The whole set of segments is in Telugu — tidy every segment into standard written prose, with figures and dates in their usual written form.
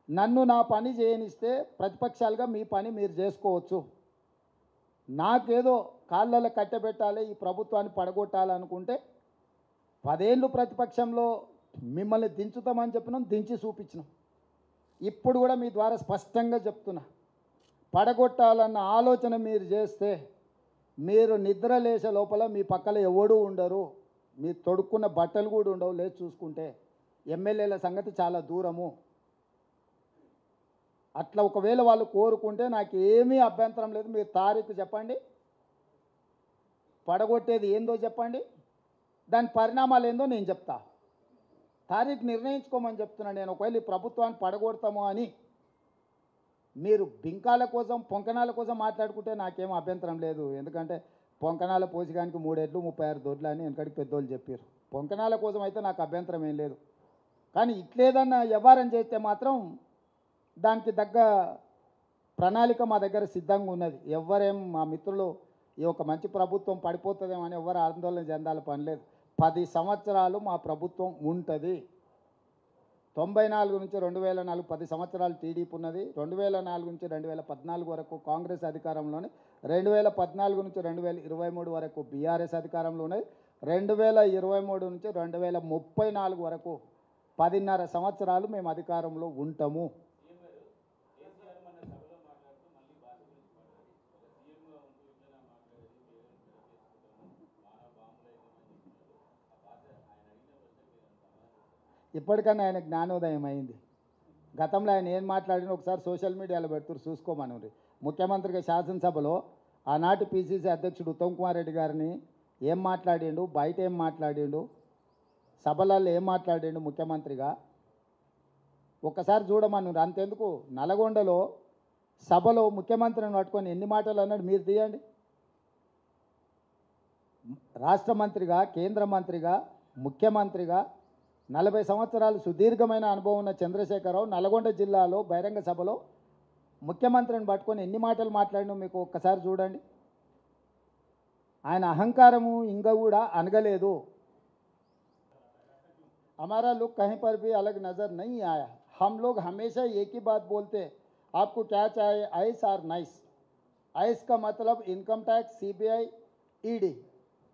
నన్ను నా పని చేయనిస్తే ప్రతిపక్షాలుగా మీ పని మీరు చేసుకోవచ్చు. నాకేదో కాళ్ళలో కట్టెబెట్టాలి, ఈ ప్రభుత్వాన్ని పడగొట్టాలనుకుంటే 10 ఏళ్ళు ప్రతిపక్షంలో మిమ్మల్ని దించుతామని చెప్పినాం, దించి చూపించినాం. ఇప్పుడు కూడా మీ ద్వారా స్పష్టంగా చెప్తున్నా, పడగొట్టాలన్న ఆలోచన మీరు చేస్తే మీరు నిద్ర లేచే లోపల మీ పక్కన ఎవడూ ఉండరు, మీరు తొడుక్కున్న బట్టలు కూడా ఉండవు. లేచి చూసుకుంటే ఎమ్మెల్యేల సంగతి చాలా దూరము. అట్లా ఒకవేళ వాళ్ళు కోరుకుంటే నాకు ఏమీ అభ్యంతరం లేదు. మీరు తారీఖు చెప్పండి, పడగొట్టేది ఏందో చెప్పండి, దాని పరిణామాలు ఏందో నేను చెప్తా. తారీఖు నిర్ణయించుకోమని చెప్తున్నాను నేను. ఒకవేళ ఈ ప్రభుత్వాన్ని పడగొడతామో అని మీరు బింకాల కోసం పొంకనాల కోసం మాట్లాడుకుంటే నాకేం అభ్యంతరం లేదు. ఎందుకంటే పొంకనాల పోసిగానికి 3 ఎడ్లు 36 దొడ్లు అని వెనకడికి పెద్దోళ్ళు చెప్పారు. పొంకనాల కోసం అయితే నాకు అభ్యంతరం ఏం లేదు. కానీ ఇట్లేదన్నా వ్యవహారం చేస్తే మాత్రం దానికి తగ్గ ప్రణాళిక మా దగ్గర సిద్ధంగా ఉన్నది. ఎవరేం మా మిత్రులు ఈ ఒక మంచి ప్రభుత్వం పడిపోతుందేమో అని ఎవరు ఆందోళన చెందాల పని లేదు. 10 సంవత్సరాలు మా ప్రభుత్వం ఉంటుంది. 94 నుంచి 2004 10 సంవత్సరాలు టీడీపీ ఉన్నది. 2004 నుంచి 2014 వరకు కాంగ్రెస్ అధికారంలోనే, 2014 నుంచి 2023 వరకు బీఆర్ఎస్ అధికారంలో ఉన్నది. 2023 నుంచి 2034 వరకు 10.5 సంవత్సరాలు మేము అధికారంలో ఉంటాము. ఇప్పటికన్నా ఆయన జ్ఞానోదయం అయింది. గతంలో ఆయన ఏం మాట్లాడినా ఒకసారి సోషల్ మీడియాలో పెడుతున్నారు, చూసుకోమని. ముఖ్యమంత్రిగా శాసనసభలో ఆనాటి పిసిసి అధ్యక్షుడు ఉత్తమ్ కుమార్ రెడ్డి గారిని ఏం మాట్లాడిండు, బయట ఏం మాట్లాడిండు, సభలలో ఏం మాట్లాడిండు ముఖ్యమంత్రిగా ఒక్కసారి చూడమని. అంతెందుకు, నల్గొండలో సభలో ముఖ్యమంత్రిని పట్టుకొని ఎన్ని మాటలు అన్నాడు మీరు తీయండి. రాష్ట్ర మంత్రిగా, కేంద్ర మంత్రిగా, ముఖ్యమంత్రిగా 40 సంవత్సరాలు సుదీర్ఘమైన అనుభవం ఉన్న చంద్రశేఖరరావు నల్గొండ జిల్లాలో బహిరంగ సభలో ముఖ్యమంత్రిని పట్టుకొని ఎన్ని మాటలు మాట్లాడినా మీకు ఒక్కసారి చూడండి. ఆయన అహంకారము ఇంకా కూడా అనగలేదు. हमारा लुक कहीं पर भी अलग नज़र नहीं आया. हम लोग हमेशा एक ही बात बोलते हैं, आपको क्या चाहिए, आइस और नाइस. आइस का मतलब income tax, CBI, ED.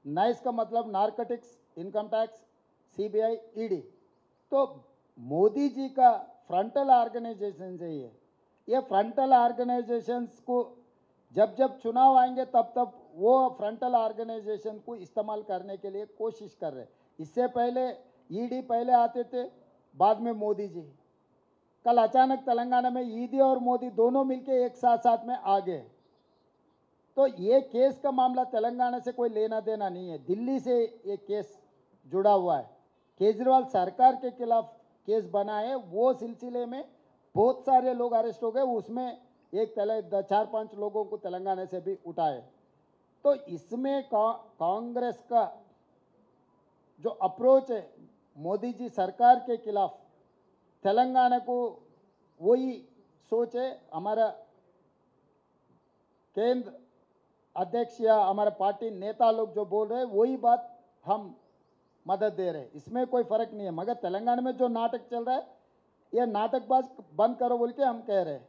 Nice का मतलब narcotics, income tax, CBI, ED. तो मोदी जी का फ्रंटल ऑर्गेनाइजेशन चाहिए. ये फ्रंटल ऑर्गेनाइजेशंस को जब जब चुनाव आएंगे तब तब वो फ्रंटल ऑर्गेनाइजेशन को इस्तेमाल करने के लिए कोशिश कर रहे. इससे पहले ईडी पहले आते थे, बाद में मोदी जी. कल अचानक तेलंगाना में ईडी और मोदी दोनों मिलके एक साथ में आ गए. तो ये केस का मामला तेलंगाना से कोई लेना देना नहीं है. दिल्ली से ये केस जुड़ा हुआ है. केजरीवाल सरकार के खिलाफ केस बना है, वो सिलसिले में बहुत सारे लोग अरेस्ट हो गए. उसमें एक 4-5 लोगों को तेलंगाना से भी उठाए. तो इसमें कांग्रेस का जो अप्रोच है मोदी जी सरकार के खिलाफ, तेलंगाना को वही सोच है. हमारा केंद्र अध्यक्ष या हमारा पार्टी नेता लोग जो बोल रहे हैं वही बात हम मदद दे रहे हैं. इसमें कोई फ़र्क नहीं है. मगर तेलंगाना में जो नाटक चल रहा है, ये नाटकबाज बंद करो बोल के हम कह रहे हैं.